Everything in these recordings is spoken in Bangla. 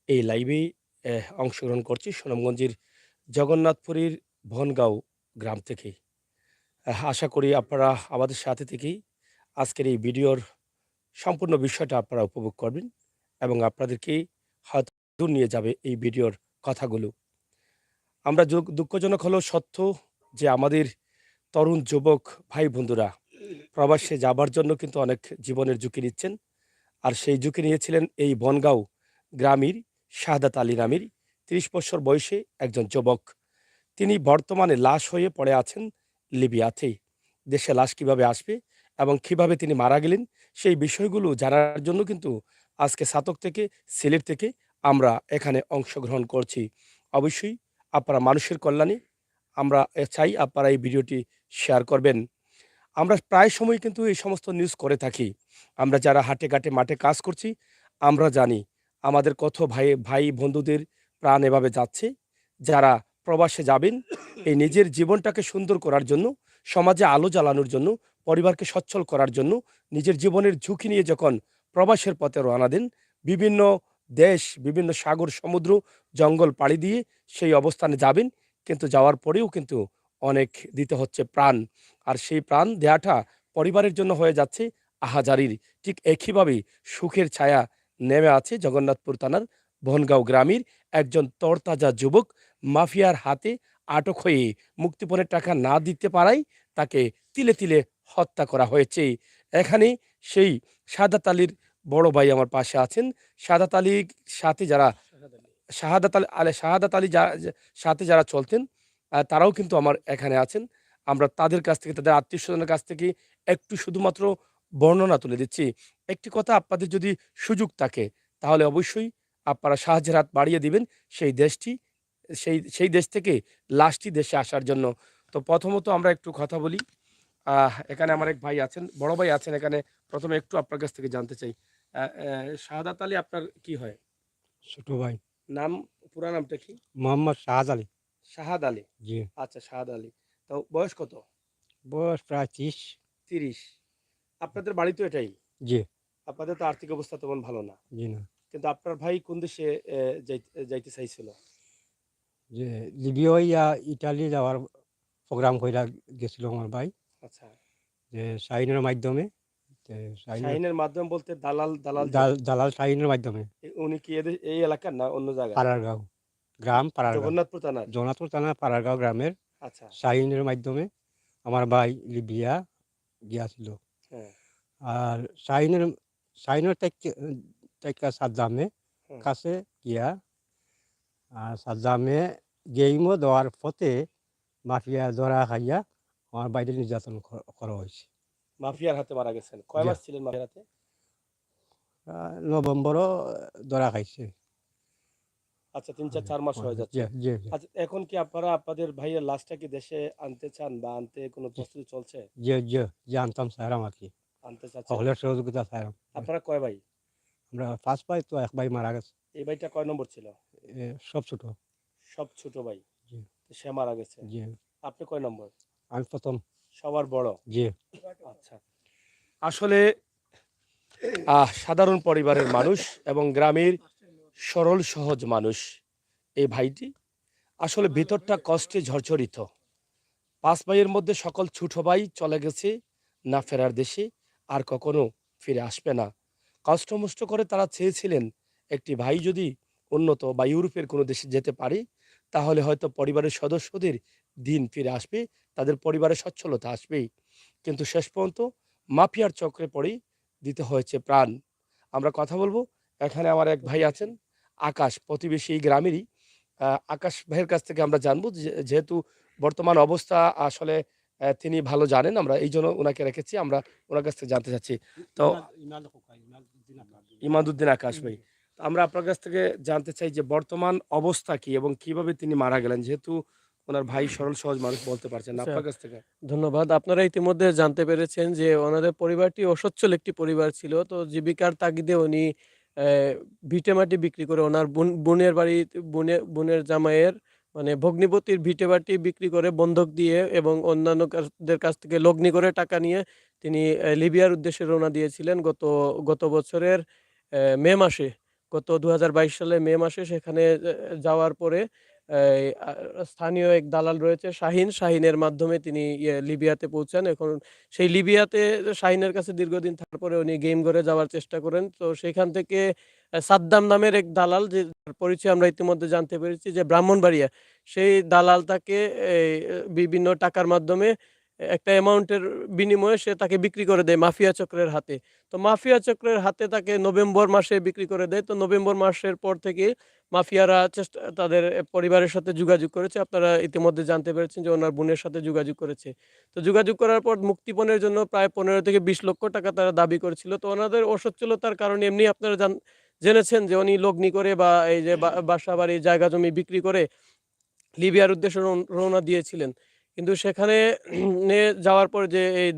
এই লাইভে অংশগ্রহণ করছি সুনামগঞ্জের জগন্নাথপুরের বনগাঁও গ্রাম থেকে। আশা করি আপনারা আমাদের সাথে থেকেই আজকের এই ভিডিওর সম্পূর্ণ বিষয়টা আপনারা উপভোগ করবেন এবং আপনাদেরকে হয়তো দূর নিয়ে যাবে এই ভিডিওর কথাগুলো। আমরা দুঃখজনক হলো সত্য যে আমাদের তরুণ যুবক ভাই বন্ধুরা প্রবাসে যাবার জন্য কিন্তু অনেক জীবনের ঝুঁকি নিচ্ছেন। আর সেই ঝুঁকি নিয়েছিলেন এই বনগাঁও গ্রামের শাহাদাত আলী নামের ৩০ বছর বয়সে একজন যুবক। তিনি বর্তমানে লাশ হয়ে পড়ে আছেন লিবিয়াতে। দেশে লাশ কিভাবে আসবে এবং কিভাবে তিনি মারা গেলেন সেই বিষয়গুলো জানার জন্য কিন্তু আজকে ছাতক থেকে সিলেট থেকে আমরা এখানে অংশগ্রহণ করছি। অবশ্যই আপনারা মানুষের কল্যাণে আমরা চাই আপনারা এই ভিডিওটি শেয়ার করবেন। আমরা প্রায় সময় কিন্তু এই সমস্ত নিউজ করে থাকি। আমরা যারা হাটে ঘাটে মাঠে কাজ করছি, আমরা জানি আমাদের কত ভাই ভাই বন্ধুদের প্রাণ এভাবে যাচ্ছে। যারা প্রবাসে যাবেন এই নিজের জীবনটাকে সুন্দর করার জন্য, সমাজে আলো জ্বালানোর জন্য, পরিবারকে সচ্ছল করার জন্য নিজের জীবনের ঝুঁকি নিয়ে যখন প্রবাসের পথে রওনা দেন, বিভিন্ন দেশ, বিভিন্ন সাগর, সমুদ্র, জঙ্গল পাড়ি দিয়ে সেই অবস্থানে যাবেন। কিন্তু যাওয়ার পরেও কিন্তু অনেক দিতে হচ্ছে প্রাণ। আর সেই প্রাণ দেয়াটা পরিবারের জন্য হয়ে যাচ্ছে আহাজারির। ঠিক একইভাবেই সুখের ছায়া নেমে আছে জগন্নাথপুর থানার বনগাঁও গ্রামের একজন তরতাজা যুবক মাফিয়ার হাতে আটক হয়ে মুক্তিপণের টাকা না দিতে পারায় তাকে তিলে তিলে হত্যা করা হয়েছে। এখানে সেই সাদাত আলীর বড় ভাই আমার পাশে আছেন। সাদাত আলীর সাথে যারা শাহাদাত আলী সাথে যারা চলতেন তারাও কিন্তু আমার এখানে আছেন। আমরা তাদের কাছ থেকে, তাদের আত্মীয়স্বজনের কাছ থেকে একটু শুধুমাত্র বর্ণনা তুলে দিচ্ছি। একটি কথা আপনাদের যদি সুযোগ থাকে তাহলে অবশ্যই আপনারা সাহায্যের হাত বাড়িয়ে দিবেন সেই দেশটি, সেই দেশ থেকে লাশটি দেশে আসার জন্য। তো প্রথমত আমরা একটু কথা বলি। এখানে আমার এক ভাই আছেন, বড় ভাই আছেন এখানে। ১ম এ একটু আপনার কাছ থেকে জানতে চাই। আ অ্যা শাহাদাত আলী আপনার কি হয়? ছোট ভাই নাম, পুরা নামটা কি? মোহাম্মদ শাহজাদ আলী। শাহাদ আলী। জি। আচ্ছা, শাহাদ আলী। তো বয়স কত? বয়স প্রায় ৩০। ৩০। আপনাদের বাড়ি তো এটাই। জি, আপনাদের তো আর্থিক অবস্থা তেমন ভালো না। জি না। কিন্তু আপনার ভাই কোন দেশে যাইতে চাইছিল? যে লিবিয়া ইয়া ইটালি যাওয়ার প্রোগ্রাম কইরা গেছিল আমার ভাই। আচ্ছা। যে শাহিনের মাধ্যমে। তে শাহিনের শাহীনের মাধ্যম বলতে দালাল যে। দালাল শাহিনের মাধ্যমে উনি কি এই এলাকার না অন্য জায়গার? পাড়ারগাঁও গ্রাম পাড়ারগাঁও। জগন্নাথপুর থানার? জগন্নাথপুর থানা পাড়ারগাঁও গ্রামের আচ্ছা। শাহিনের মাধ্যমে আমার ভাই লিবিয়া গিয়াছিল। হ্যাঁ, আর শাহিনের শাহিনের থেকে সাদ্দামে হ্যাঁ। কাছে গিয়া সাদ্দামে গেইমো দেওয়ার পথে মাফিয়া ধরা খাইয়া আমার বাইরে নির্যাতন করা হয়েছে। মাফিয়ার হাতে মারা গেছেন। কয় জি। মাস ছিলেন মাফিয়ার হাতে? নভেম্বরও ধরা খাইছে। আচ্ছা, ৩, ৪, ৪ মাস হয়ে জি, যাচ্ছে। জি, জি, আচ্ছা, এখন কি আপনারা আপনাদের ভাইয়ের লাশটা কি দেশে আনতে চান বা আনতে কোনো জি, প্রস্তুতি চলছে? জি, জি, জানতাম স্যারাম আর কি। আনতে চাচ্ছেন? সকলের সহযোগিতা স্যারাম। আপনারা কয় ভাই? আমরা ৫ ভাই তো ১ ভাই মারা গেছে। এই ভাইটা কয় নম্বর ছিল? সব ছোট। সব ছোট ভাই। জি, তো সে মারা গেছে। জি। আপনি কয় নম্বর? আমি ১ম। সবার বড়? জি, আচ্ছা। আসলে সাধারণ পরিবারের মানুষ এবং গ্রামের সরল সহজ মানুষ এই ভাইটি আসলে ভেতরটা কষ্টে ঝরঝরিত। ৫ ভাইয়ের মধ্যে সকল ছোট ভাই চলে গেছে না ফেরার দেশে, আর কখনো ফিরে আসবে না। কষ্ট-মষ্ট করে তারা চেয়েছিলেন একটি ভাই যদি উন্নত বা ইউরোপের কোনো দেশে যেতে পারে, তাহলে হয়তো পরিবারের সদস্যদের দিন ফিরে আসবে, তাদের পরিবারের সচ্ছলতা আসবেই। কিন্তু শেষ পর্যন্ত মাফিয়ার চক্রে পড়ে দিতে হয়েছে প্রাণ। আমরা কথা বলব, এখানে আমার এক ভাই আছেন, আকাশ, প্রতিবেশী এই গ্রামেরই। আকাশ ভাইয়ের কাছ থেকে আমরা জানবো যেহেতু বর্তমান অবস্থা আসলে তিনি ভালো জানেন। আমরা এইজন্য উনাকে রেখেছি। আমরা উনার কাছ থেকে জানতে চাচ্ছি। তো ইমাদউদ্দিন আকাশ ভাই, তো আমরা আপনার কাছ থেকে জানতে চাই যে বর্তমান অবস্থা কি এবং কিভাবে তিনি মারা গেলেন? যেহেতু উনার ভাই সরল সহজ মানুষ, বলতে পারছেন না। আচ্ছা, আপনার কাছ থেকে। ধন্যবাদ। আপনারা ইতিমধ্যে জানতে পেরেছেন যে ওনাদের পরিবারটি অসচ্ছল একটি পরিবার ছিল। তো জীবিকার তাগিদে উনি অ্যা ভিটেমাটি বিক্রি করে ওনার বোনের বাড়ি বোনের জামাইয়ের মানে ভগ্নিপতির ভিটেমাটি বিক্রি করে বন্ধক দিয়ে এবং অন্যান্য দের কাছ থেকে লগ্নি করে টাকা নিয়ে তিনি লিবিয়ার উদ্দেশ্যে রওনা দিয়েছিলেন গত বছরের মে মাসে। গত ২০২২ সালের মে মাসে সেখানে যাওয়ার পরে এই স্থানীয় এক দালাল রয়েছে শাহীন, শাহীনের মাধ্যমে তিনি লিবিয়াতে পৌঁছান। এখন সেই লিবিয়াতে শাহীনের কাছে দীর্ঘদিন থাকার পরে উনি গেম ঘরে যাওয়ার চেষ্টা করেন। তো সেখান থেকে সাদ্দাম নামের এক দালাল, যে যার পরিচয় আমরা ইতিমধ্যে জানতে পেরেছি যে ব্রাহ্মণবাড়িয়া, সেই দালাল তাকে এই বিভিন্ন টাকার মাধ্যমে একটা অ্যামাউন্টের বিনিময়ে সে তাকে বিক্রি করে দেয় মাফিয়া চক্রের হাতে। তো মাফিয়া চক্রের হাতে তাকে নভেম্বর মাসে বিক্রি করে দেয়। তো নভেম্বর মাসের পর থেকে মাফিয়ারা তাদের পরিবারের সাথে যোগাযোগ করেছে। আপনারা ইতিমধ্যে জানতে পেরেছেন যে ওনার বোনের সাথে যোগাযোগ করেছে। তো যোগাযোগ করার পর মুক্তিপণের জন্য প্রায় ১৫ থেকে ২০ লক্ষ টাকা তারা দাবি করেছিল। তো ওনাদের অসচ্ছলতার কারণে এমনি আপনারা জেনেছেন যে উনি লগ্নি করে বা এই যে বাসা-বাড়ি, জায়গা জমি বিক্রি করে লিবিয়ার উদ্দেশ্যে রওনা দিয়েছিলেন। কিন্তু সেখানে নিয়ে যাওয়ার পরে যে এই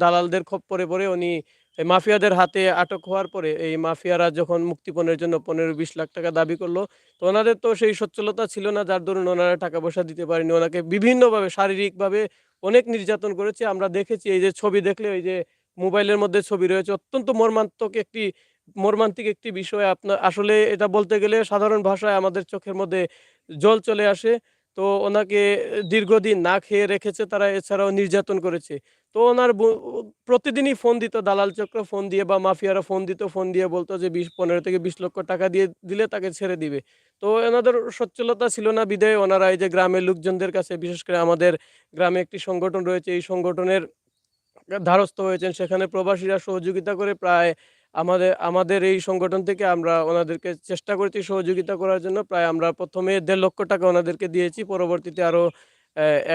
দালালদের খপ্পরে পড়ে উনি এই মাফিয়াদের হাতে আটক হওয়ার পরে এই মাফিয়ারা যখন মুক্তিপণের জন্য ১৫-২০ লাখ টাকা দাবি করলো, তো ওনাদের তো সেই সচ্ছলতা ছিল না, যার দরুন ওনারা টাকা পয়সা দিতে পারেনি। ওনাকে বিভিন্নভাবে শারীরিকভাবে অনেক নির্যাতন করেছে। আমরা দেখেছি, এই যে ছবি দেখলে, ওই যে মোবাইলের মধ্যে ছবি রয়েছে, অত্যন্ত মর্মান্তিক একটি বিষয়। আসলে এটা বলতে গেলে সাধারণ ভাষায় আমাদের চোখের মধ্যে জল চলে আসে। তো ওনাকে দীর্ঘদিন না খেয়ে রেখেছে তারা, এছাড়াও নির্যাতন করেছে। তো ওনার প্রতিদিনই ফোন দিত দালাল চক্র, ফোন দিয়ে বা মাফিয়ারা ফোন দিত, ফোন দিয়ে বলতো যে ১৫ থেকে ২০ লক্ষ টাকা দিলে তাকে ছেড়ে দিবে। তো এনাদের সচ্ছলতা ছিল না বিধায় ওনারা এই যে গ্রামের লোকজনদের কাছে, বিশেষ করে আমাদের গ্রামে একটি সংগঠন রয়েছে, এই সংগঠনের দ্বারস্থ হয়েছেন। সেখানে প্রবাসীরা সহযোগিতা করে প্রায় আমাদের এই সংগঠন থেকে আমরা ওনাদেরকে চেষ্টা করেছি সহযোগিতা করার জন্য। প্রায় আমরা ১ম এ ১.৫ লক্ষ টাকা ওনাদেরকে দিয়েছি। পরবর্তীতে আরো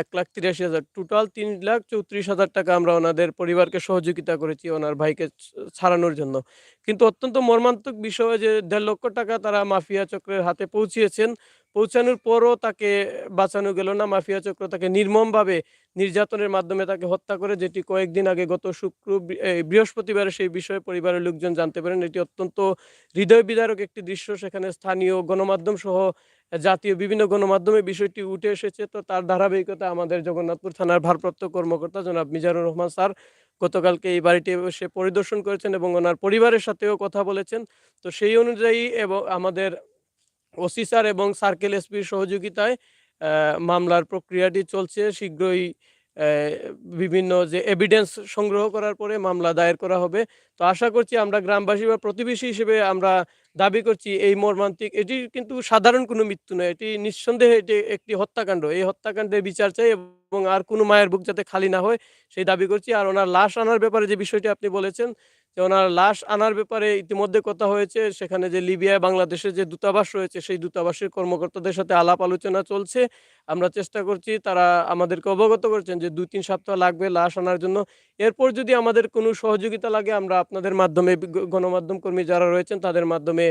১,৮৩,০০০, টোটাল ৩,৩৪,০০০ টাকা আমরা ওনাদের পরিবারকে সহযোগিতা করেছি ওনার ভাইকে ছাড়ানোর জন্য। কিন্তু অত্যন্ত মর্মান্তিক বিষয় যে ১.৫ লক্ষ টাকা তারা মাফিয়া চক্রের হাতে পৌঁছিয়েছেন। পৌঁছানোর পরও তাকে বাঁচানো গেল না। মাফিয়া চক্র তাকে নির্মমভাবে নির্যাতনের মাধ্যমে তাকে হত্যা করে, যেটি কয়েকদিন আগে গত বৃহস্পতিবারে সেই বিষয়ে পরিবারের লোকজন জানতে পারেন। এটি অত্যন্ত হৃদয় বিদারক একটি দৃশ্য। সেখানে স্থানীয় গণমাধ্যম সহ জাতীয় বিভিন্ন গণমাধ্যমে বিষয়টি উঠে এসেছে। তো তার ধারাবাহিকতা আমাদের জগন্নাথপুর থানার ভারপ্রাপ্ত কর্মকর্তা জনাব মিজানুর রহমান স্যার গতকালকে এই বাড়িটি এসে পরিদর্শন করেছেন এবং ওনার পরিবারের সাথেও কথা বলেছেন। তো সেই অনুযায়ী এবং আমাদের ওসি স্যার এবং সার্কেল এসপির সহযোগিতায় মামলার প্রক্রিয়াটি চলছে। শীঘ্রই অ্যা বিভিন্ন যে এভিডেন্স সংগ্রহ করার পরে মামলা দায়ের করা হবে। তো আশা করছি, আমরা গ্রামবাসী বা প্রতিবেশী হিসেবে আমরা দাবি করছি, এই মর্মান্তিক, এটি কিন্তু সাধারণ কোনো মৃত্যু নয়। এটি নিঃসন্দেহে এটি একটি হত্যাকাণ্ড। এই হত্যাকাণ্ডের বিচার চাই এবং আর কোনো মায়ের বুক যাতে খালি না হয় সেই দাবি করছি। আর ওনার লাশ আনার ব্যাপারে যে বিষয়টি আপনি বলেছেন, যে ওনার লাশ আনার ব্যাপারে ইতিমধ্যে কথা হয়েছে। সেখানে যে লিবিয়ায় বাংলাদেশের যে দূতাবাস রয়েছে, সেই দূতাবাসের কর্মকর্তাদের সাথে আলাপ আলোচনা চলছে। আমরা চেষ্টা করছি, তারা আমাদেরকে অবগত করেছেন যে ২-৩ সপ্তাহ লাগবে লাশ আনার জন্য। এরপর যদি আমাদের কোনো সহযোগিতা লাগে, আমরা আপনাদের মাধ্যমে গণমাধ্যম কর্মী যারা রয়েছেন তাদের মাধ্যমে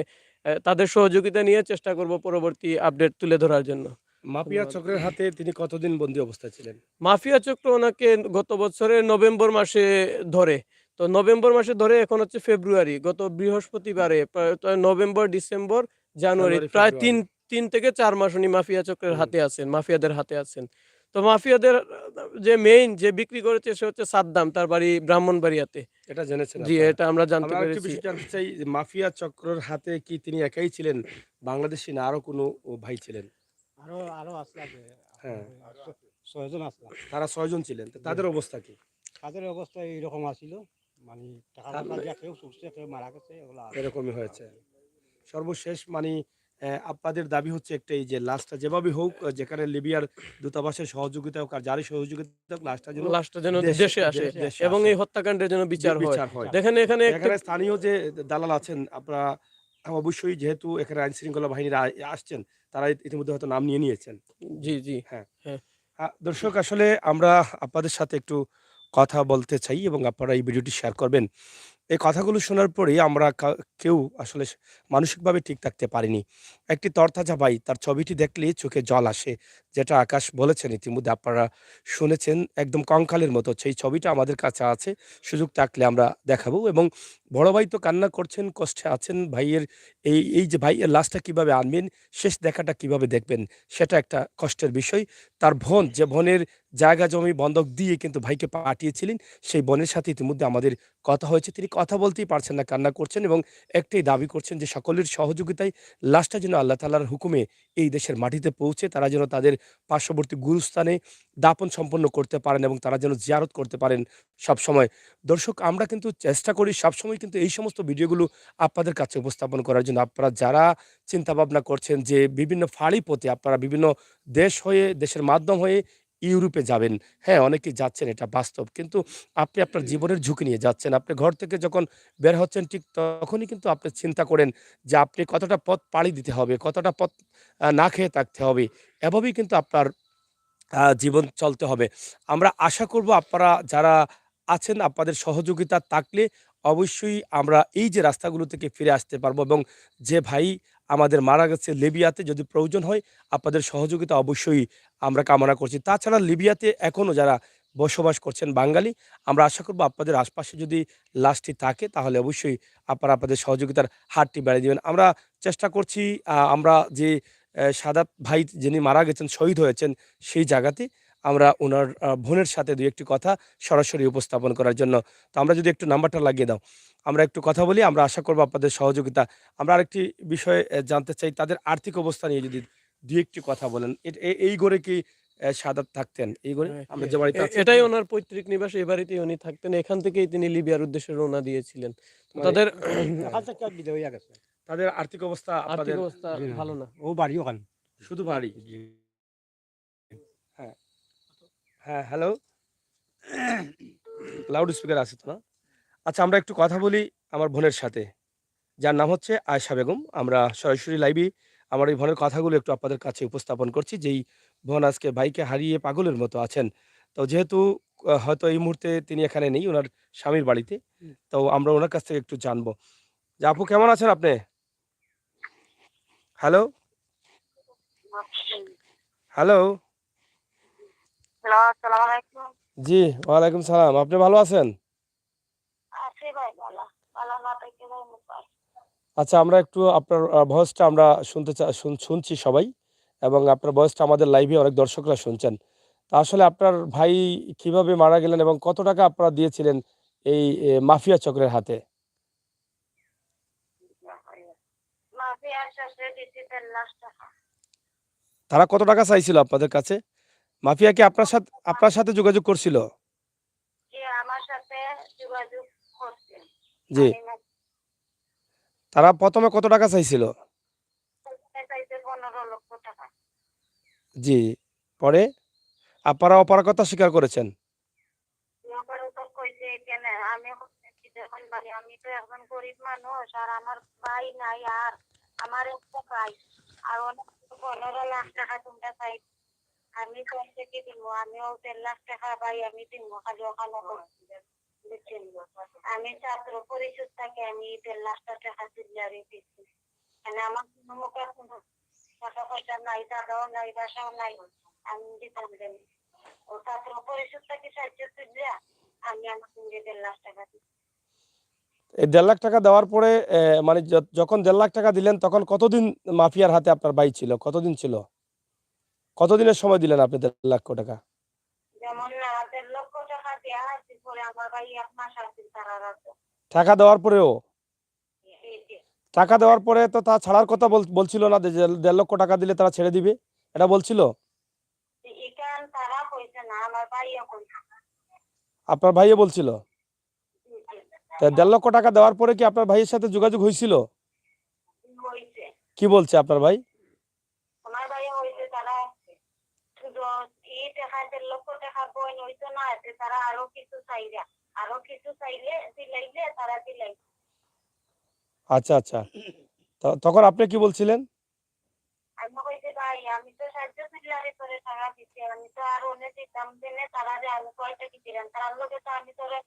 তাদের সহযোগিতা নিয়ে চেষ্টা করব পরবর্তী আপডেট তুলে ধরার জন্য। মাফিয়া ধন্যবাদ। চক্রের হাতে তিনি কতদিন বন্দী অবস্থায় ছিলেন? মাফিয়া চক্র ওনাকে গত বছরের নভেম্বর মাসে ধরে। তো নভেম্বর মাসে ধরে এখন হচ্ছে ফেব্রুয়ারি। গত বৃহস্পতিবারে প্রায় নভেম্বর, ডিসেম্বর, জানুয়ারি, জানুয়ারি, প্রায় ফেব্রুয়ারি। ৩ থেকে ৪ মাস উনি মাফিয়া চক্রের হুম। হাতে আছেন, মাফিয়াদের হাতে আছেন। তো মাফিয়াদের যে মেইন যে বিক্রি করেছে সে হচ্ছে সাদ্দাম, তার বাড়ি ব্রাহ্মণবাড়িয়াতে। এটা জেনেছেন জি, আপনারা? এটা আমরা জানতে আমরা আরেকটি পেরেছি। বিষয় জানতে চাই যে মাফিয়া চক্রের হাতে কি তিনি একাই ছিলেন? বাংলাদেশী না আরো কোনো ভাই ছিলেন? আরো আরো আসলাম হ্যাঁ, ৬ জন আসলাম। তারা ৬ জন ছিলেন। তো তাদের অবস্থা কি? তাদের অবস্থা এইরকম আছিল, মানে টাকা পয়সা দিয়া কেউ ছুটছে, কেউ মারা গেছে, এগুলো আছে। এরকমই হয়েছে। সর্বশেষ মানে আপনাদের দাবি হচ্ছে একটাই যে লাশটা যেভাবে হোক, যেখানে লিবিয়ার দূতাবাসের সহযোগিতা হোক আর যারই সহযোগিতা হোক, লাশটা যেন লাশটা যেন দেশে দেশে আসে দেশে এবং আসে। এই হত্যাকাণ্ডের যেন বিচার হয়। বিচার হয়। দেখেন এখানে একটা, এখানে স্থানীয় যে দালাল আছেন, আপনারা অবশ্যই, যেহেতু এখানে আইন শৃঙ্খলা বাহিনীরা আসছেন, তারা ইতিমধ্যে হয়তো নাম নিয়ে নিয়েছেন। জি, জি। হ্যাঁ। হ্যাঁ। দর্শক, আসলে আমরা আপনাদের সাথে একটু কথা বলতে চাই এবং আপনারা এই ভিডিওটি শেয়ার করবেন। এই কথাগুলো শোনার পরেই আমরা কেউ আসলে মানসিকভাবে ঠিক থাকতে পারিনি। একটি তরতাজা ভাই, তার ছবিটি দেখলেই চোখে জল আসে। যেটা আকাশ বলেছেন, ইতিমধ্যে আপনারা শুনেছেন, একদম কঙ্কালের মতো। সেই ছবিটা আমাদের কাছে আছে। সুযোগ থাকলে আমরা দেখাবো। এবং বড় ভাই তো কান্না করছেন, কষ্টে আছেন। ভাইয়ের এই যে ভাইয়ের লাশটা কিভাবে আনবেন, শেষ দেখাটা কিভাবে দেখবেন, সেটা একটা কষ্টের বিষয়। তার বোন, যে বোনের জায়গা জমি বন্ধক দিয়ে কিন্তু ভাইকে পাঠিয়েছিলেন, সেই বোনের সাথে ইতিমধ্যে আমাদের কথা হয়েছে। তিনি কথা বলতেই পারছেন না, কান্না করছেন এবং একটাই দাবি করছেন যে সকলের সহযোগিতায় লাশটা যেন আল্লাহ তাআলার হুকুমে এই দেশের মাটিতে পৌঁছে তারা যেন তাদের পার্শ্ববর্তী গুরুস্থানে দাপন সম্পন্ন করতে পারেন এবং তারা যেন জিয়ারত করতে পারেন সবসময়। দর্শক, আমরা কিন্তু চেষ্টা করি সবসময় কিন্তু এই সমস্ত ভিডিওগুলো আপনাদের কাছে উপস্থাপন করার জন্য। আপনারা যারা চিন্তাভাবনা করছেন যে বিভিন্ন ফাঁড়ি পথে আপনারা বিভিন্ন দেশ হয়ে, দেশের মাধ্যম হয়ে ইউরোপে যাবেন। হ্যাঁ, অনেকেই যাচ্ছেন, এটা বাস্তব। কিন্তু আপনি আপনার জীবনের ঝুঁকি নিয়ে যাচ্ছেন। আপনি ঘর থেকে যখন বের হচ্ছেন ঠিক তখনই কিন্তু আপনি চিন্তা করেন যে আপনি কতটা পথ পাড়ি দিতে হবে, কতটা পথ না খেয়ে থাকতে হবে। এভাবেই কিন্তু আপনার জীবন চলতে হবে। আমরা আশা করব আপনারা যারা আছেন আপনাদের সহযোগিতা থাকলে অবশ্যই আমরা এই যে রাস্তাগুলো থেকে ফিরে আসতে পারবো এবং যে ভাই আমাদের মারা গেছে লিবিয়াতে, যদি প্রয়োজন হয় আপনাদের সহযোগিতা অবশ্যই আমরা কামনা করছি। তাছাড়া লিবিয়াতে এখনো যারা বসবাস করছেন বাঙালি, আমরা আশা করব আপনাদের আশপাশে যদি লাশটি থাকে তাহলে অবশ্যই আপনারা আপনাদের সহযোগিতার হাতটি বাড়িয়ে দিবেন। আমরা চেষ্টা করছি আমরা যে সাদাত ভাই যিনি মারা গেছেন, শহীদ হয়েছেন, সেই জায়গাতে আমরা উনার বোনের সাথে ২-১ টি কথা সরাসরি উপস্থাপন করার জন্য। তো আমরা যদি একটু নাম্বারটা লাগিয়ে দাও। আমরা একটু কথা বলি, আমরা আশা করব আপনাদের সহযোগিতা। আমরা আরেকটি বিষয় জানতে চাই, তাদের আর্থিক অবস্থা নিয়ে যদি ২-১ টি কথা বলেন। এই ঘরে কি সাদাত থাকতেন? এই ঘরে? হ্যাঁ, আমরা যে বাড়িতে আছি এটাই এখানে? ওনার পৈতৃক নিবাস। এই বাড়িতেই উনি থাকতেন। এখান থেকেই তিনি লিবিয়ার উদ্দেশ্যে রওনা দিয়েছিলেন। তো মানে তাদের এখান থেকে বিদায় হয়ে গেছে। তাদের আর্থিক অবস্থা আর্থিক আপনাদের অবস্থা জি না, ভালো না। ও বাড়ি ওখানে। শুধু বাড়ি? জি। হ্যাঁ, হ্যাঁ, হ্যালো? লাউড স্পিকার আছে তো না? আচ্ছা, আমরা একটু কথা বলি আমার বোনের সাথে, যার নাম হচ্ছে আয়েশা বেগম। আমরা সরাসরি লাইভে আমার এই বোনের কথাগুলো একটু আপনাদের কাছে উপস্থাপন করছি। যেই বোন আজকে ভাইকে হারিয়ে পাগলের মতো আছেন। তো যেহেতু হয়তো এই মুহূর্তে তিনি এখানে নেই, উনার স্বামীর বাড়িতে। তো আমরা উনার কাছ থেকে একটু জানবো। যে আপু, কেমন আছেন আপনি? হ্যালো? হ্যালো? হ্যালো, আসসালামু আলাইকুম। জি, ওয়ালাইকুম সালাম। আপনি ভালো আছেন? আছি ভাই ভালো। ভালো না থাকলে ভাই মুপাই। আচ্ছা, আমরা একটু আপনার ভয়েসটা আমরা শুনতে শুনছি সবাই এবং আপনার ভয়েসটা আমাদের লাইভে অনেক দর্শকরা শুনছেন। তো আসলে আপনার ভাই কিভাবে মারা গেলেন এবং কত টাকা আপনারা দিয়েছিলেন এই মাফিয়া চক্রের হাতে? মাফিয়ার শেষে দিছি ১.৫ লাখ টাকা। তারা কত টাকা চাইছিল আপনাদের কাছে? মাফিয়া কি আপনার সাথে যোগাযোগ করছিল? যে আমার সাথে যোগাযোগ করছে। জি। আমি না তারা ১ম এ কত টাকা চাইছিল? চাইছে ১৫ লক্ষ টাকা। জি। পরে আপনারা অপারগতা স্বীকার করেছেন। তারপরে তো কইছে কেন আমি কি যখন ভাই আমি তো এখন গরিব মানুষ আর আমার ভাই নাই আর আমার একটা ভাই আর অনেক ১৫ লাখ টাকা তোমরা চাই আমি কোন থেকে দিব আমিও ১.৫ লাখ টাকা ভাই আমি দিব খালি ওখানে বুঝছেন আমি ছাত্র পরিষদ থেকে আমি ১.৫ লাখ টাকা তুলে রেখেছি মানে আমার কোনো মুখে কোনো টাকা পয়সা নাই দাদাও নাই বাসাও নাই আমি দিতাম দেন ও ছাত্র পরিষদ থেকে সাহায্য তুলে আমি আমার সঙ্গে ১.৫ লাখ টাকা দিই এই ১.৫ লাখ টাকা দেওয়ার পরে মানে যখন ১.৫ লাখ টাকা দিলেন তখন কতদিন মাফিয়ার হাতে আপনার ভাই ছিল? কতদিন ছিল? কতদিনের সময় দিলেন আপনি ১.৫ লাখ টাকা? যেমন ১.৫ লক্ষ টাকা দেওয়া আছে পরে আমার ভাই ১ মাস আছে তারা রাখবে টাকা দেওয়ার পরেও? এই যে টাকা দেওয়ার পরে তো তা ছাড়ার কথা বলছিল না যে ১.৫ লক্ষ টাকা দিলে তারা ছেড়ে দিবে? এটা বলছিল? এখান তারা কইছে না আমার ভাইও কইছে আপনার ভাইও বলছিল? তা ১.৫ লক্ষ টাকা দেওয়ার পরে কি আপনার ভাইয়ের সাথে যোগাযোগ হইছিল? হইছে কি বলছে আপনার ভাই? আমার ভাইও হইছে তারা শুধু এই টাকা ১.৫ লক্ষ টাকা বই হইতো না এতে তারা আরো কিছু চাইলে দিলাইলে তারা দিলাই আচ্ছা, আচ্ছা। তখন আপনি কি বলছিলেন? আমি কইছি ভাই আমি তো সাহায্য পিলারে করে টাকা দিচ্ছি আমি তো আর অনেক দিতাম দিনে তারা যে আমি কয়টা কি দিলাম তার লোকে তো আমি তোরে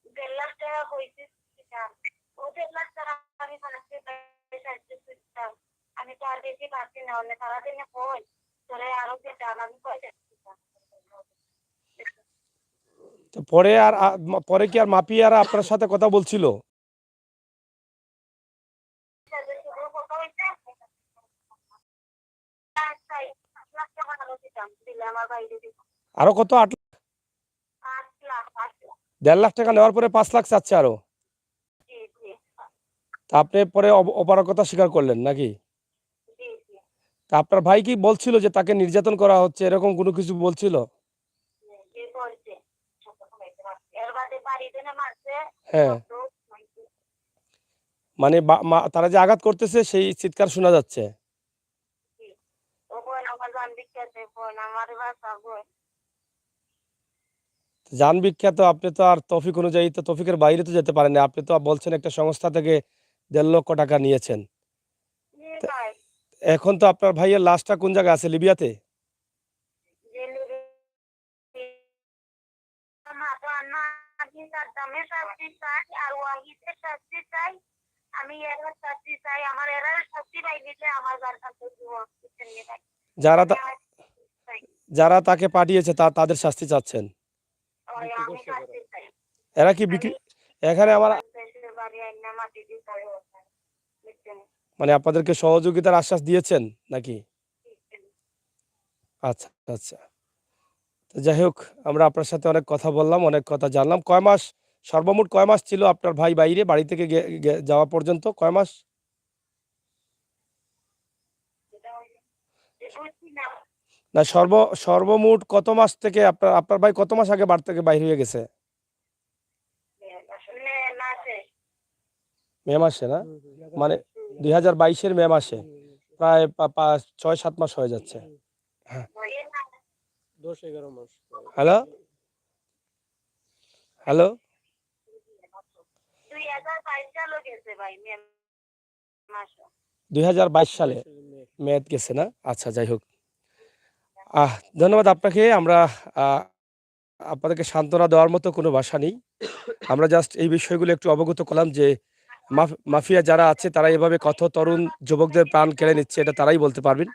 ১.৫ লাখ টাকা কইছি দিতাম ও ১.৫ লাখ টাকা আমি পাচ্ছি সাহায্য দিতাম আমি তো আর বেশি পাচ্ছি না অনেক তারা দিনে কই তোরে আরো দিতাম আমি কয়টা দিতাম তো পরে আর পরে কি আর মাফিয়ারা আপনার সাথে কথা বলছিল? শুধু কথা হইছে ৫ লাখ টাকা আরো দিতাম, দিলে আমার বাইরে দিত। আরো কত? 8 লাখ? 8 লাখ, 8 লাখ। 1.5 লাখ টাকা নেওয়ার পরে 5 লাখ চাচ্ছে আরো। জি, জি, তা আপনি পরে অপারগতা স্বীকার করলেন নাকি? জি, জি। তা আপনার ভাই কি বলছিল যে তাকে নির্যাতন করা হচ্ছে, এরকম কোনো কিছু বলছিল? জি বলছে। এর বাদে বাড়িতে না মারছে, হ্যাঁ, শব্দ হইছে। মানে তারা যে আঘাত করতেছে সেই চিৎকার শোনা যাচ্ছে। জি। ও বোন আমার গান বিখ্যাত, বোন আমার বাসা বোন। জান বিখ্যাত, আপনি তো আর তৌফিক অনুযায়ী তো তৌফিকের বাইরে তো যেতে পারেন না। আপনি তো বলছেন একটা সংস্থা থেকে 1.5 লক্ষ টাকা নিয়েছেন। জি তা ভাই, এখন তো আপনার ভাইয়ের লাশটা কোন জায়গায় আছে? লিবিয়াতে? জেলে না দামে শাস্তি চাই আর ওয়াহিদের শাস্তি চাই। আমি এরার শাস্তি চাই, আমার এরার শাস্তি পাই দিলে আমার গানটা নিয়ে থাকি। যারা আমি আর চাই, যারা তাকে পাঠিয়েছে তাদের শাস্তি চাচ্ছেন? আমি শাস্তি চাই। এরা কি আমি এখানে আমার দেশের বাড়ি আইনা মাটি দিতে মানে আপনাদেরকে সহযোগিতার আশ্বাস দিয়েছেন নাকি? আচ্ছা, আচ্ছা। তো যাই হোক, আমরা আপনার সাথে অনেক কথা বললাম, অনেক কথা জানলাম। সর্বমোট কয় মাস ছিল আপনার ভাই বাইরে বাড়ি থেকে যাওয়া পর্যন্ত? কয় মাস? না, সর্বমোট কত মাস থেকে আপনার ভাই কত মাস আগে বাড়ি থেকে বাইরে হয়ে গেছে? মে মাসে না? মানে 2022-এর মে মাসে প্রায় 6-7 মাস হয়ে যাচ্ছে। হ্যাঁ। 10-11 মাস। Hello, hello. 2022 সালে গেছে ভাই, মে মাসে। 2022 সালে মেয়াদ গেছে না? আচ্ছা, যাই হোক। ধন্যবাদ আপনাকে। আমরা আহ, আপনাদেরকে সান্ত্বনা দেওয়ার মতো কোনো ভাষা নেই। আমরা জাস্ট এই বিষয়গুলো একটু অবগত করলাম যে মাফিয়া যারা আছে তারা এভাবে কত তরুণ যুবকদের প্রাণ কেড়ে নিচ্ছে, এটা তারাই বলতে পারবেন।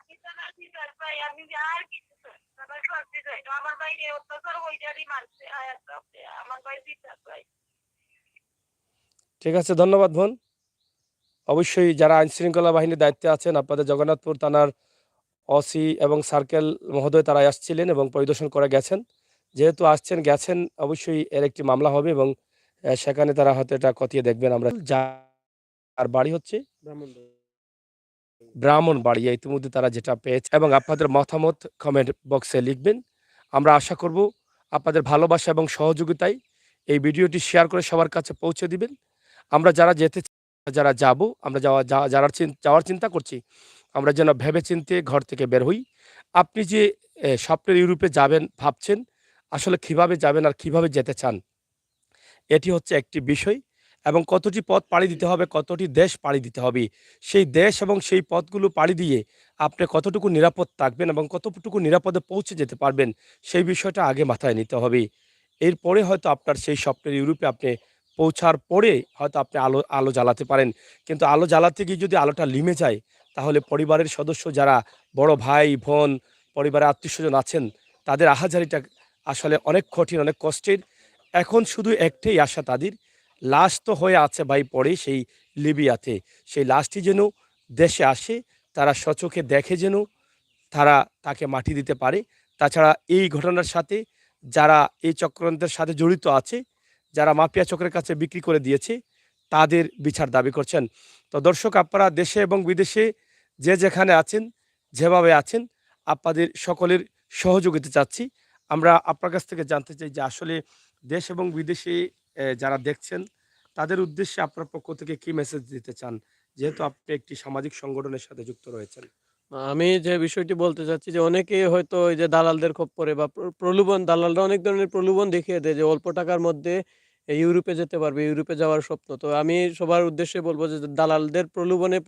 আমার বাইরে অত্যাচার ওইটারই মানছে, আমার ভাই বিচার চাই। ঠিক আছে, ধন্যবাদ বোন। অবশ্যই যারা আইন শৃঙ্খলা বাহিনীর দায়িত্বে আছেন, আপনাদের জগন্নাথপুর থানার ওসি এবং সার্কেল মহোদয় তারা আসছিলেন এবং পরিদর্শন করে গেছেন। যেহেতু আসছেন গেছেন, অবশ্যই এর একটি মামলা হবে এবং সেখানে তারা হয়তো এটা খতিয়ে দেখবেন। আমরা যার বাড়ি হচ্ছে ব্রাহ্মণবাড়িয়া, ইতিমধ্যে তারা যেটা পেয়েছে এবং আপনাদের মতামত কমেন্ট বক্সে লিখবেন। আমরা আশা করব আপনাদের ভালোবাসা এবং সহযোগিতায় এই ভিডিওটি শেয়ার করে সবার কাছে পৌঁছে দিবেন। আমরা যারা যাব, আমরা যাওয়ার চিন্তা করছি, আমরা যেন ভেবেচিন্তে ঘর থেকে বের হই। আপনি যে স্বপ্নের ইউরোপে যাবেন ভাবছেন, আসলে কিভাবে যাবেন আর কিভাবে যেতে চান, এটি হচ্ছে একটি বিষয়। এবং কতটি পথ পাড়ি দিতে হবে, কতটি দেশ পাড়ি দিতে হবে, সেই দেশ এবং সেই পথগুলো পাড়ি দিয়ে আপনি কতটুকু নিরাপদ থাকবেন এবং কতটুকু নিরাপদে পৌঁছে যেতে পারবেন, সেই বিষয়টা আগে মাথায় নিতে হবে। এরপরে হয়তো আপনার সেই স্বপ্নের ইউরোপে আপনি পৌঁছার পরে হয়তো আপনি আলো আলো জ্বালাতে পারেন। কিন্তু আলো জ্বালাতে গিয়ে যদি আলোটা নিভে যায়, তাহলে পরিবারের সদস্য যারা বড় ভাই বোন, পরিবারের আত্মীয়স্বজন আছেন, তাদের আহাজারিটা আসলে অনেক কঠিন, অনেক কষ্টের। এখন শুধু একটাই আশা তাদের, লাশ তো হয়ে আছে ভাই পড়ে সেই লিবিয়াতে, সেই লাশটি যেন দেশে আসে, তারা স্বচোখে দেখে, যেন তারা তাকে মাটি দিতে পারে। তাছাড়া এই ঘটনার সাথে যারা এই চক্রান্তের সাথে জড়িত আছে, যারা মাফিয়া চক্রের কাছে বিক্রি করে দিয়েছে, তাদের বিচার দাবি করছেন। তো দর্শক, আপনারা দেশে এবং বিদেশে যে যেখানে আছেন, যেভাবে আছেন, আপনাদের সকলের সহযোগিতা চাচ্ছি। আমরা আপনার কাছ থেকে জানতে চাই যে আসলে দেশ এবং বিদেশে যারা দেখছেন, তাদের উদ্দেশ্যে আপনার পক্ষ থেকে কি মেসেজ দিতে চান, যেহেতু আপনি একটি সামাজিক সংগঠনের সাথে যুক্ত রয়েছেন? আমি যে বিষয়টি বলতে চাচ্ছি যে অনেকে হয়তো এই যে দালালদের খপ্পরে বা প্রলোভন, দালালরা অনেক ধরনের প্রলোভন দেখিয়ে দেয় যে অল্প টাকার মধ্যে ইউরোপে যেতে পারবে, ইউরোপে যাওয়ার স্বপ্ন। তো আমি সবার উদ্দেশ্যে বলবো যে দালালদের প্রলোভনে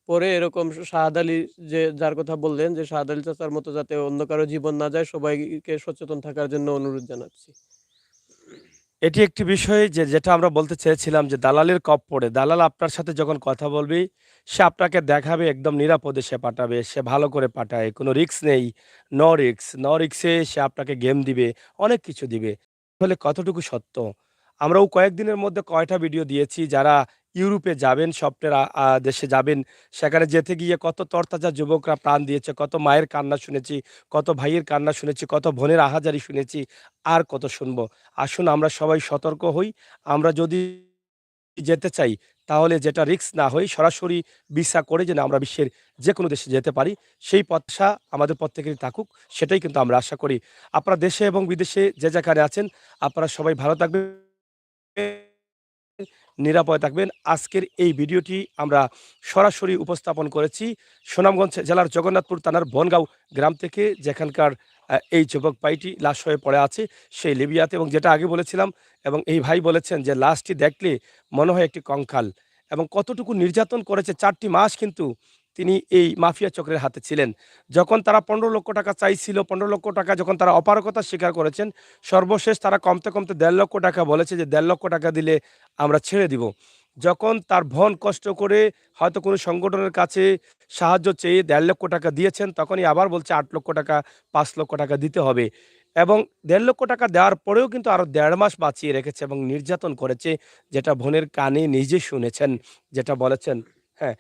পড়ে এরকম শাহাদ আলী, যে যার কথা বললেন, যে শাহাদ আলী চাচার মতো যাতে অন্য কারো জীবন না যায়, সবাইকে সচেতন থাকার জন্য অনুরোধ জানাচ্ছি। এটি একটি বিষয় যেটা আমরা বলতে চেয়েছিলাম যে দালালের কপ্পরে, দালাল আপনার সাথে যখন কথা বলবে, সে আপনাকে দেখাবে একদম নিরাপদে সে পাঠাবে, সে ভালো করে পাঠায়, কোনো রিস্ক নেই, নো রিক্সে সে আপনাকে গেম দিবে, অনেক কিছু দিবে। ফলে কতটুকু সত্য, আমরাও কয়েকদিনের মধ্যে কয়টা ভিডিও দিয়েছি, যারা ইউরোপে যাবেন, স্বপ্নের দেশে যাবেন। সেখানে যেতে গিয়ে কত তরতাজা যুবকরা প্রাণ দিয়েছে, কত মায়ের কান্না শুনেছি, কত ভাইয়ের কান্না শুনেছি, কত বোনের আহাজারি শুনেছি, আর কত শুনবো। আসুন আমরা সবাই সতর্ক হই। আমরা যদি যেতে চাই তাহলে যেটা রিস্ক না হই, সরাসরি ভিসা করে যেন আমরা বিশ্বের যেকোনো দেশে যেতে পারি, সেই প্রত্যাশা আমাদের প্রত্যেকেরই থাকুক। সেটাই কিন্তু আমরা আশা করি। আপনারা দেশে এবং বিদেশে যে যেখানে আছেন, আপনারা সবাই ভালো থাকবেন, নিরাপদে থাকবেন। আজকের এই ভিডিওটি আমরা সরাসরি উপস্থাপন করেছি সুনামগঞ্জ জেলার জগন্নাথপুর থানার বনগাঁও গ্রাম থেকে, যেখানকার এই যুবক ভাইটি লাশ হয়ে পড়ে আছে সেই লিবিয়াতে, এবং যেটা আগে বলেছিলাম এবং এই ভাই বলেছেন যে লাশটি দেখলে মনে হয় একটি কঙ্কাল, এবং কতটুকু নির্যাতন করেছে। 4টি মাস কিন্তু তিনি এই মাফিয়া চক্রের হাতে ছিলেন। যখন তারা 15 লক্ষ টাকা চাইছিল, 15 লক্ষ টাকা যখন তারা অপারগতা স্বীকার করেছেন, সর্বশেষ তারা কমতে কমতে 1.5 লক্ষ টাকা বলেছে যে 1.5 লক্ষ টাকা দিলে আমরা ছেড়ে দিব। যখন তার বোন কষ্ট করে হয়তো কোনো সংগঠনের কাছে সাহায্য চেয়ে 1.5 লক্ষ টাকা দিয়েছেন, তখনই আবার বলছে 8 লক্ষ টাকা, 5 লক্ষ টাকা দিতে হবে, এবং 1.5 লক্ষ টাকা দেওয়ার পরেও কিন্তু আরো 1.5 মাস বাঁচিয়ে রেখেছে এবং নির্যাতন করেছে, যেটা বোনের কানে নিজে শুনেছেন, যেটা বলেছেন। হ্যাঁ,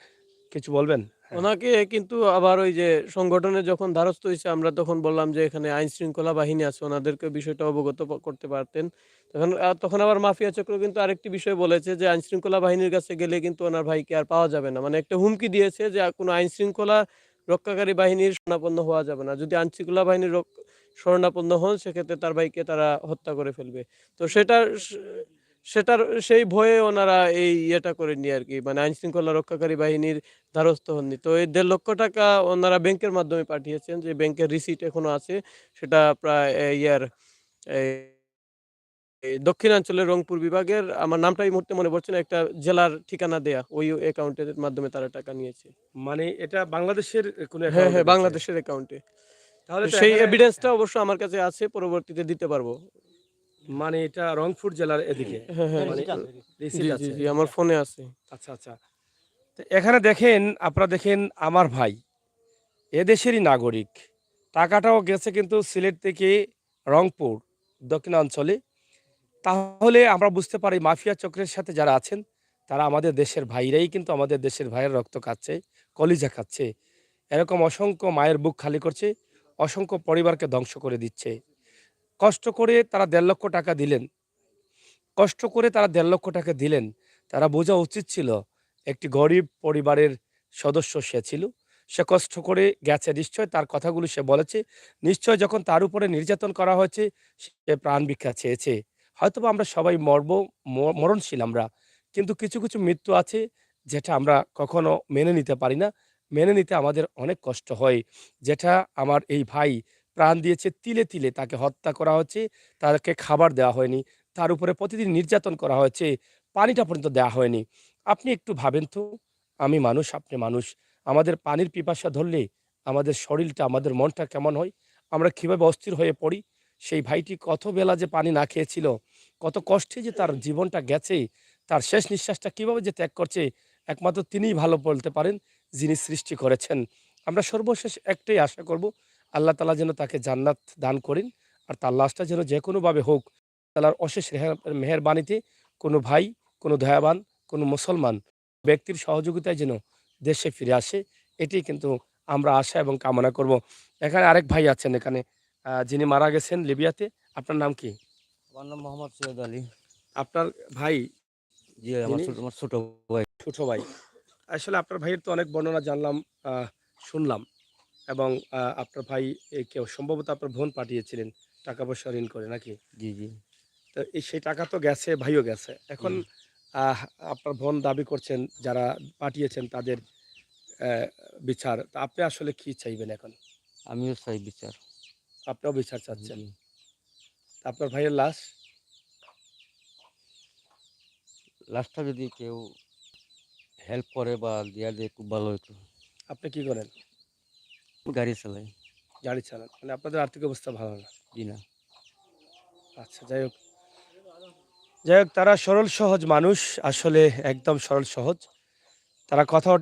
কিছু বলবেন? হ্যাঁ। ওনাকে কিন্তু আবার ওই যে সংগঠনের যখন দ্বারস্থ হইছে, আমরা তখন বললাম যে এখানে আইন শৃঙ্খলা বাহিনী আছে, ওনাদেরকে বিষয়টা অবগত করতে পারতেন। তখন আবার মাফিয়া চক্র কিন্তু আরেকটি বিষয় বলেছে যে আইন শৃঙ্খলা বাহিনীর কাছে গেলে কিন্তু ওনার ভাইকে আর পাওয়া যাবে না। মানে একটা হুমকি দিয়েছে যে কোনো আইন শৃঙ্খলা রক্ষাকারী বাহিনীর শরণাপন্ন হওয়া যাবে না। যদি আইন শৃঙ্খলা বাহিনীর শরণাপন্ন হন, সেক্ষেত্রে তার ভাইকে তারা হত্যা করে ফেলবে। তো সেটার সেই ভয়ে ওনারা এই ইয়েটা করেননি আরকি। মানে আইন শৃঙ্খলা রক্ষাকারী বাহিনীর দ্বারস্থ হননি। তো এই ১.৫ লক্ষ টাকা ওনারা ব্যাংকের মাধ্যমে পাঠিয়েছেন, যে ব্যাংকের রিসিট এখনো আছে। সেটা প্রায় এই এই দক্ষিণাঞ্চলের রংপুর বিভাগের, আমার নামটা এই মুহূর্তে মনে পড়ছে না, একটা জেলার ঠিকানা দেয়া। ওই অ্যাকাউন্টের মাধ্যমে তারা টাকা নিয়েছে। মানে এটা বাংলাদেশের কোনো হ্যাঁ, অ্যাকাউন্টে হ্যাঁ, গেছে? বাংলাদেশের অ্যাকাউন্টে। তাহলে তো সেই এখানে এভিডেন্সটা অবশ্য আমার কাছে আছে, পরবর্তীতে দিতে পারবো। মানে এটা রংপুর জেলার এদিকে হ্যাঁ, হ্যাঁ। মানে রিসিট জি, জি, আছে। জি, আমার ফোনে আছে। আচ্ছা, আচ্ছা। তো এখানে দেখেন, আপনারা দেখেন, আমার ভাই এদেশেরই নাগরিক। টাকাটাও গেছে কিন্তু সিলেট থেকে রংপুর দক্ষিণাঞ্চলে। তাহলে আমরা বুঝতে পারি মাফিয়া চক্রের সাথে যারা আছেন, তারা আমাদের দেশের ভাইরাই কিন্তু আমাদের দেশের ভাইয়ের রক্ত খাচ্ছে, কলিজা খাচ্ছে। এরকম অসংখ্য মায়ের বুক খালি করছে, অসংখ্য পরিবারকে ধ্বংস করে দিচ্ছে। কষ্ট করে তারা 1.5 লক্ষ টাকা দিলেন। কষ্ট করে তারা 1.5 লক্ষ টাকা দিলেন। তারা বোঝা উচিত ছিল, একটি গরিব পরিবারের সদস্য সে ছিল। সে কষ্ট করে গেছে, নিশ্চয় তার কথাগুলো সে বলেছে। নিশ্চয় যখন তার উপরে নির্যাতন করা হয়েছে, সে প্রাণ ভিক্ষা চেয়েছে। হয়তোবা আমরা সবাই মরণশীল আমরা। কিন্তু কিছু, কিছু মৃত্যু আছে যেটা আমরা কখনো মেনে নিতে পারি না। মেনে নিতে আমাদের অনেক কষ্ট হয়। যেটা আমার এই ভাই প্রাণ দিয়েছে, তিলে, তিলে তাকে হত্যা করা হচ্ছে, তাকে খাবার দেওয়া হয়নি। তার উপরে প্রতিদিন নির্যাতন করা হয়েছে, পানিটা পর্যন্ত দেওয়া হয়নি। আপনি একটু ভাবেন তো, আমি মানুষ, আপনি মানুষ। আমাদের পানির পিপাসা ধরলে আমাদের শরীরটা, আমাদের মনটা কেমন হয়? আমরা কিভাবে অস্থির হয়ে পড়ি? সেই ভাইটি কত বেলা যে পানি না খেয়েছিল, কত কষ্টে যে তার জীবনটা গেছে, তার শেষ নিঃশ্বাসটা কিভাবে যে ত্যাগ করছে, একমাত্র তিনিই ভালো বলতে পারেন, যিনি সৃষ্টি করেছেন। আমরা সর্বশেষ একটাই আশা করব, আল্লাহ তাআলা যেন তাকে জান্নাত দান করেন, আর তার লাশটা যেন যেকোনোভাবে হোক, তাআলার অশেষ মেহেরবানিতে কোনো ভাই, কোনো দয়াবান, কোনো মুসলমান ব্যক্তির সহযোগিতায় যেন দেশে ফিরে আসে, এটাই কিন্তু আমরা আশা এবং কামনা করব। এখানে আরেক ভাই আছেন এখানে, যিনি মারা গেছেন লিবিয়াতে। আপনার নাম কি? আমার নাম মোহাম্মদ সৈয়দ আলী। আপনার ভাই জি, যিনি আমার ছোট ভাই। ছোট ভাই। আসলে আপনার ভাইয়ের তো অনেক বর্ণনা জানলাম, শুনলাম, এবং আপনার ভাই কেউ সম্ভবত আপনার বোন পাঠিয়েছিলেন টাকা পয়সা ঋণ করে নাকি? জি, জি, তো সেই টাকা তো গেছে, ভাইও গেছে। এখন জি। আহ আপনার বোন দাবি করছেন যারা পাঠিয়েছেন তাদের বিচার। তো আপনি আসলে কি চাইবেন এখন? আমিও চাই বিচার। আপনিও বিচার চাচ্ছেন। জি। তা আপনার ভাইয়ের লাশ লাশটা যদি কেউ হেল্প করে বা দিয়া দেয় খুব ভালো হতো। আপনি কি করেন? গাড়ি চালাই। গাড়ি চালান। মানে আপনাদের আর্থিক অবস্থা ভালো না। জি না। আচ্ছা, যাই হোক। যাই হোক, তারা সরল সহজ মানুষ, আসলে একদম সরল সহজ। তারা কথাও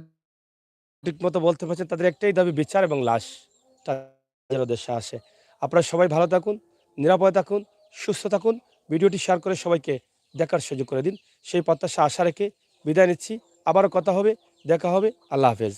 ঠিকমতো বলতে পারছেন। তাদের একটাই দাবি, বিচার এবং লাশটা যেন দেশে আসে। আপনারা সবাই ভালো থাকুন, নিরাপদে থাকুন, সুস্থ থাকুন। ভিডিওটি শেয়ার করে সবাইকে দেখার সুযোগ করে দিন। সেই প্রত্যাশা আশা রেখে বিদায় নিচ্ছি। আবারও কথা হবে, দেখা হবে। আল্লাহ হাফেজ।